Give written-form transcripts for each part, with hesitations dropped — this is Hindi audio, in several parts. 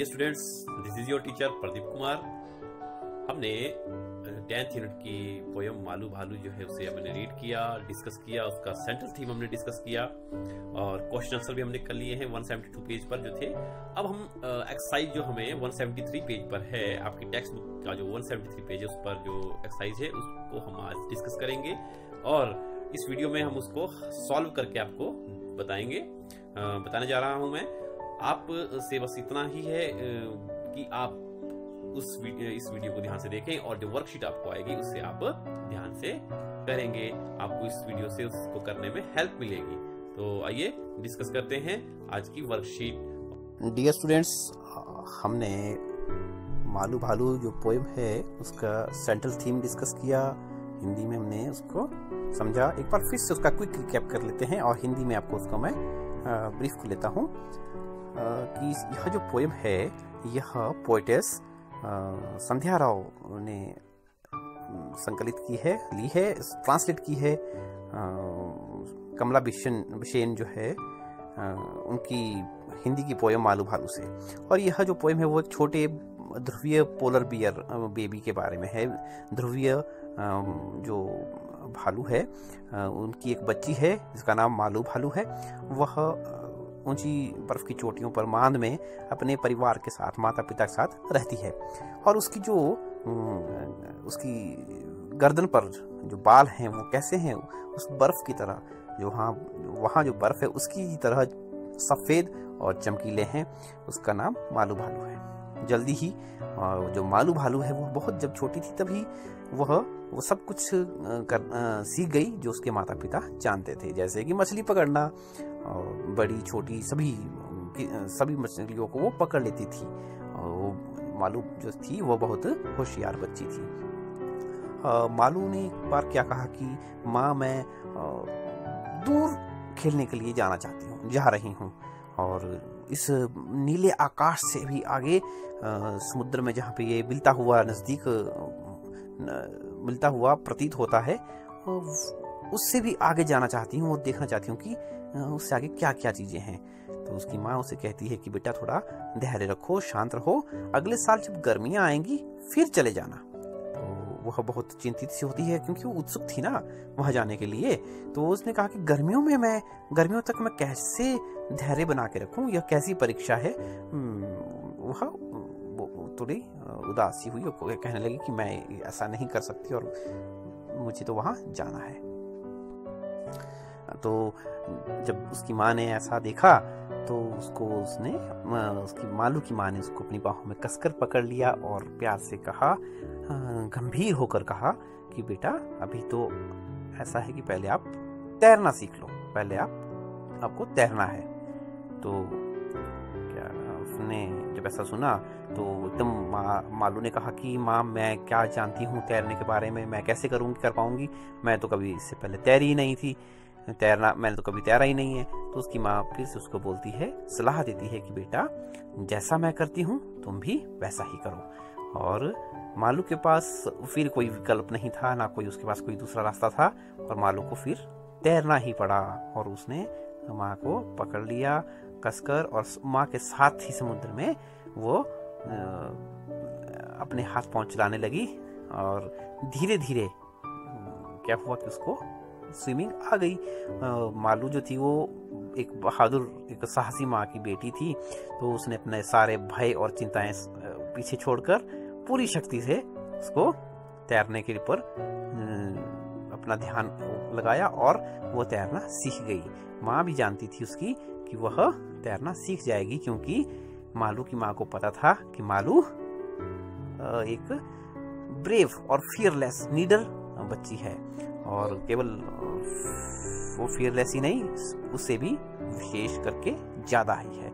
Dear students, this is your teacher Pradeep Kumar. हमने 10th यूनिट की पोयम मालू भालू जो है उसे हमने रीड किया, डिस्कस किया, उसका सेंट्रल थीम हमने डिस्कस किया और क्वेश्चन आंसर भी हमने कर लिए हैं 172 पेज पर जो थे। अब हम एक्सरसाइज जो हमें 173 पेज पर है, आपकी टेक्स्ट बुक का जो 173 पेज है उस पर जो एक्सरसाइज है उसको हम आज डिस्कस करेंगे और इस वीडियो में हम उसको सॉल्व करके आपको बताने जा रहा हूं मैं। आप से बस इतना ही है कि आप इस वीडियो को ध्यान से देखें और जो वर्कशीट आपको आएगी उससे आप ध्यान से करेंगे। आपको इस वीडियो से उसको करने में हेल्प मिलेगी। तो आइए डिस्कस करते हैं आज की वर्कशीट। डियर स्टूडेंट्स, हमने मालू भालू जो पोएम है उसका सेंट्रल थीम डिस्कस किया। हिंदी में हमने उसको समझा। एक बार फिर से उसका क्विक रिकैप कर लेते हैं और हिंदी में आपको उसको मैं ब्रीफ कर लेता हूँ कि यह जो पोएम है यह पोएटेस संध्या राव ने संकलित की है, ली है, ट्रांसलेट की है। कमला बिसेन जो है उनकी हिंदी की पोएम मालू भालू से। और यह जो पोएम है वो एक छोटे ध्रुवीय पोलर बियर बेबी के बारे में है। ध्रुवीय जो भालू है उनकी एक बच्ची है जिसका नाम मालू भालू है। वह ऊंची बर्फ की चोटियों पर मांद में अपने परिवार के साथ, माता पिता के साथ रहती है और उसकी जो उसकी गर्दन पर जो बाल हैं वो कैसे हैं, उस बर्फ की तरह, जो वहाँ जो बर्फ है उसकी तरह सफ़ेद और चमकीले हैं। उसका नाम मालू भालू है। जल्दी ही जो मालू भालू है वो बहुत जब छोटी थी तभी वो सब कुछ सीख गई जो उसके माता पिता जानते थे, जैसे कि मछली पकड़ना, बड़ी छोटी सभी मछलियों को वो पकड़ लेती थी। वो मालू जो थी वो बहुत होशियार बच्ची थी। मालू ने एक बार क्या कहा कि माँ, मैं दूर खेलने के लिए जा रही हूँ और इस नीले आकाश से भी आगे समुद्र में जहाँ पे ये मिलता हुआ प्रतीत होता है उससे भी आगे जाना चाहती हूँ और देखना चाहती हूँ कि उससे आगे क्या क्या चीजें हैं। तो उसकी माँ उसे कहती है कि बेटा थोड़ा धैर्य रखो, शांत रहो, अगले साल जब गर्मियाँ आएंगी फिर चले जाना। तो वह बहुत चिंतित सी होती है क्योंकि वो उत्सुक थी ना वहां जाने के लिए। तो उसने कहा कि गर्मियों तक मैं कैसे धैर्य बना के रखूं, यह कैसी परीक्षा है। वह थोड़ी उदासी हुई और कहने लगी कि मैं ऐसा नहीं कर सकती और मुझे तो वहां जाना है। तो जब उसकी माँ ने ऐसा देखा तो उसकी मालू की माँ ने उसको अपनी बाहों में कसकर पकड़ लिया और प्यार से कहा, गंभीर होकर कहा कि बेटा अभी तो ऐसा है कि पहले आप तैरना सीख लो, पहले आपको तैरना है। तो क्या उसने जब ऐसा सुना तो एकदम मालू ने कहा कि माँ, मैं क्या जानती हूँ तैरने के बारे में, मैं कैसे कर पाऊंगी, मैं तो कभी इससे पहले तैरी ही नहीं थी, मैंने तो कभी तैरा ही नहीं है। तो उसकी माँ फिर से उसको बोलती है, सलाह देती है कि बेटा जैसा मैं करती हूँ तुम भी वैसा ही करो। और मालू के पास फिर कोई विकल्प नहीं था, ना उसके पास कोई दूसरा रास्ता था और मालू को फिर तैरना ही पड़ा। और उसने माँ को पकड़ लिया कसकर और माँ के साथ ही समुद्र में वो अपने हाथ पांव चलाने लगी और धीरे धीरे क्या हुआ कि उसको स्विमिंग आ गई। मालू जो थी वो एक बहादुर, एक साहसी माँ की बेटी थी। तो उसने अपने सारे भय और चिंताएं पीछे छोड़कर पूरी शक्ति से उसको तैरने के ऊपर अपना ध्यान लगाया और वो तैरना सीख गई। माँ भी जानती थी उसकी कि वह तैरना सीख जाएगी क्योंकि मालू की माँ को पता था कि मालू एक ब्रेव और फियरलेस नीडर बच्ची है और केवल वो फियरलेस ही नहीं, उससे भी विशेष करके ज्यादा ही है।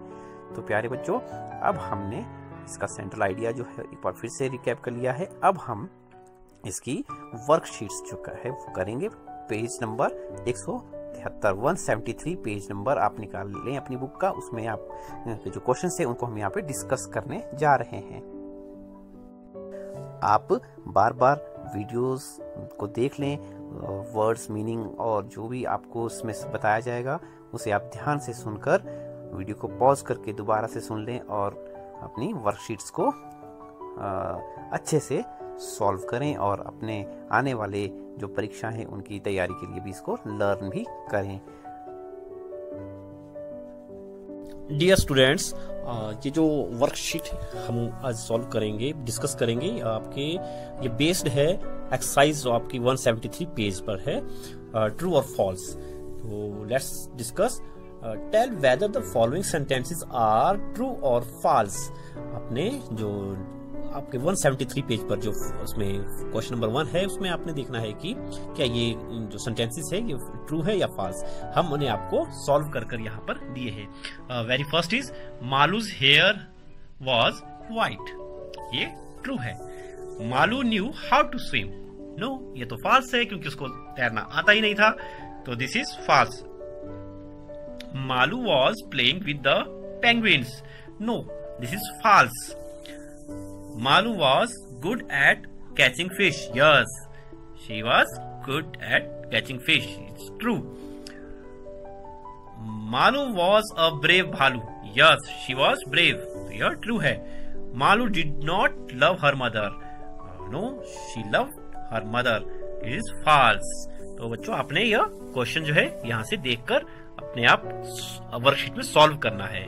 तो प्यारे बच्चों, अब हमने इसका सेंट्रल आइडिया जो है एक बार फिर से रिकैप कर लिया है। अब हम इसकी वर्कशीट्स जो है वो करेंगे। पेज नंबर 173 पेज नंबर आप निकाल लें अपनी बुक का। उसमें आप जो क्वेश्चन है उनको हम यहाँ पे डिस्कस करने जा रहे हैं। आप बार बार वीडियोस को देख लें, वर्ड्स, मीनिंग और जो भी आपको उसमें बताया जाएगा उसे आप ध्यान से सुनकर वीडियो को पॉज करके दोबारा से सुन लें और अपनी वर्कशीट्स को अच्छे से सॉल्व करें और अपने आने वाले जो परीक्षा है उनकी तैयारी के लिए भी इसको लर्न भी करें। डियर स्टूडेंट्स, ये जो वर्कशीट हम आज सॉल्व करेंगे, डिस्कस करेंगे, आपके ये बेस्ड है एक्सरसाइज जो आपकी 173 पेज पर है, ट्रू और फॉल्स। तो let's discuss. Tell whether the following sentences are true और फॉल्स। आपने जो आपके 173 पेज पर जो उसमें क्वेश्चन नंबर 1 है, उसमें आपने देखना है कि क्या ये जो सेंटेंसेस है ये ट्रू है या फॉल्स। हम उन्हें आपको सॉल्व कर यहाँ पर दिए हैं। Very first is Malu's hair was white. ये ट्रू है। Malu knew how to swim. No, ये तो फॉल्स है क्योंकि उसको तैरना आता ही नहीं था, तो this is false. Malu was playing with the penguins. No, this is false. Malu was good at catching fish. Yes, she was good at catching fish. It's true. Malu was a brave bhalu. Yes, she was brave. यह true है। Malu did not love her mother. No, she loved her mother. It is false. तो बच्चों, आपने यह क्वेश्चन जो है यहाँ से देखकर अपने आप वर्कशीट में सॉल्व करना है।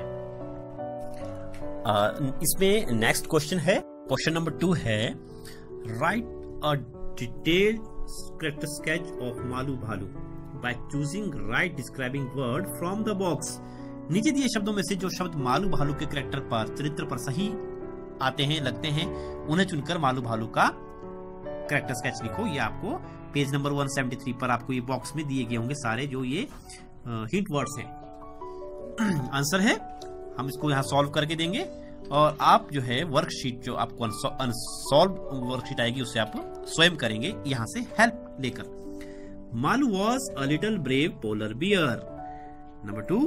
इसमें नेक्स्ट क्वेश्चन है, क्वेश्चन नंबर 2 है, write a detailed character sketch of Malu Bhalu by choosing right describing word from the box. नीचे दिए शब्दों में से जो शब्द मालू भालू के कैरेक्टर पर, चरित्र पर सही आते हैं, लगते हैं, उन्हें चुनकर मालू भालू का कैरेक्टर स्केच लिखो। ये आपको पेज नंबर 173 पर आपको ये बॉक्स में दिए गए होंगे सारे जो ये हिंट वर्ड्स हैं। आंसर है, हम इसको यहाँ सॉल्व करके देंगे और आप जो है वर्कशीट जो आपको अनसॉल्व वर्कशीट आएगी उससे आप स्वयं करेंगे यहाँ से हेल्प लेकर। Malu was a little brave polar bear. Number 2,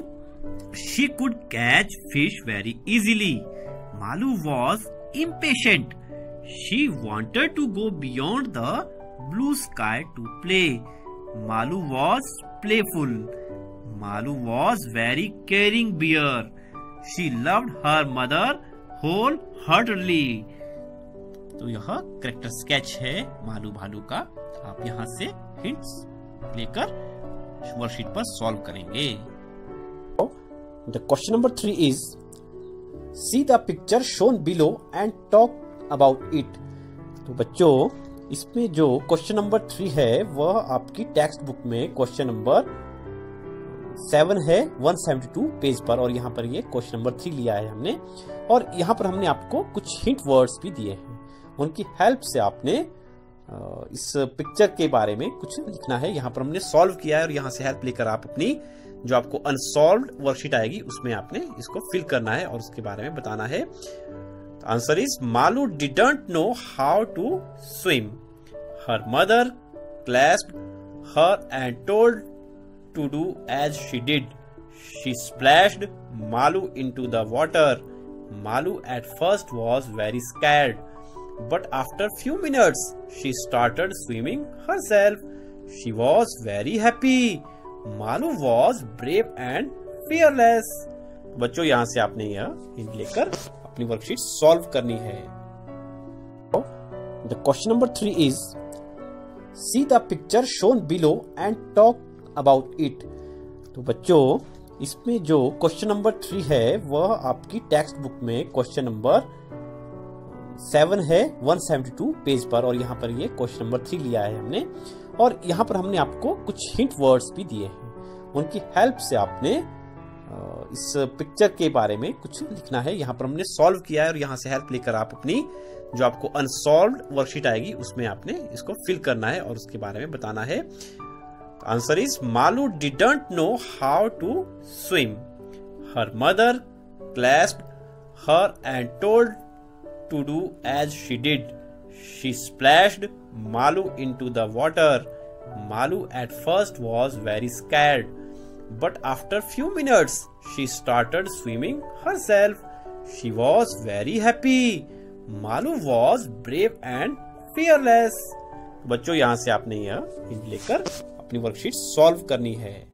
she could catch fish very easily. Malu was impatient. She wanted to go beyond the blue sky to play. Malu was playful. Malu was very caring bear. She loved her mother wholeheartedly. तो यह कैरेक्टर स्केच है मालू भालू का। आप यहाँ से हिंट्स लेकर वर्कशीट पर सॉल्व करेंगे। The question number 3 is, see the picture shown below and talk about it. तो बच्चों, इसमें जो क्वेश्चन नंबर 3 है वह आपकी टेक्स्ट बुक में क्वेश्चन नंबर 7 है 172 पेज पर, और यहाँ पर ये क्वेश्चन नंबर 3 लिया है हमने, और यहाँ पर हमने आपको कुछ हिंट वर्ड्स भी दिए हैं। उनकी हेल्प से आपने इस पिक्चर के बारे में कुछ लिखना है। यहाँ पर हमने सॉल्व किया है और यहाँ से हेल्प लेकर आप अपनी जो आपको अनसॉल्व्ड वर्कशीट आएगी उसमें आपने इसको फिल करना है और उसके बारे में बताना है। Answer is, Malu didn't know how to swim. Her mother clasped her and told to do as she did. She splashed Malu into the water. Malu at first was very scared, but after few minutes she started swimming herself. She was very happy. Malu was brave and fearless. बच्चों, यहाँ से आपने यह हिंट लेकर अपनी वर्कशीट सॉल्व करनी है। The question number 3 is, see the picture shown below and talk about it. तो बच्चों, इसमें जो क्वेश्चन नंबर 3 है वह आपकी टेक्स्ट बुक में क्वेश्चन नंबर 7 है 172 पेज पर, और यहाँ पर ये क्वेश्चन नंबर 3 लिया है हमने, और यहाँ पर हमने आपको कुछ हिंट वर्ड्स भी दिए हैं। उनकी हेल्प से आपने इस पिक्चर के बारे में कुछ लिखना है। यहाँ पर हमने सॉल्व किया है और यहाँ से हेल्प लेकर आप अपनी जो आपको अनसॉल्व्ड वर्कशीट आएगी उसमें आपने इसको फिल करना है और उसके बारे में बताना है। Answer is, Malu didn't know how to swim. Her mother clasped her and told to do as she did. She splashed Malu into the water. Malu at first was very scared, but after few minutes she started swimming herself. She was very happy. Malu was brave and fearless. बच्चों, यहाँ से आपने यह हिंट लेकर अपनी वर्कशीट सॉल्व करनी है।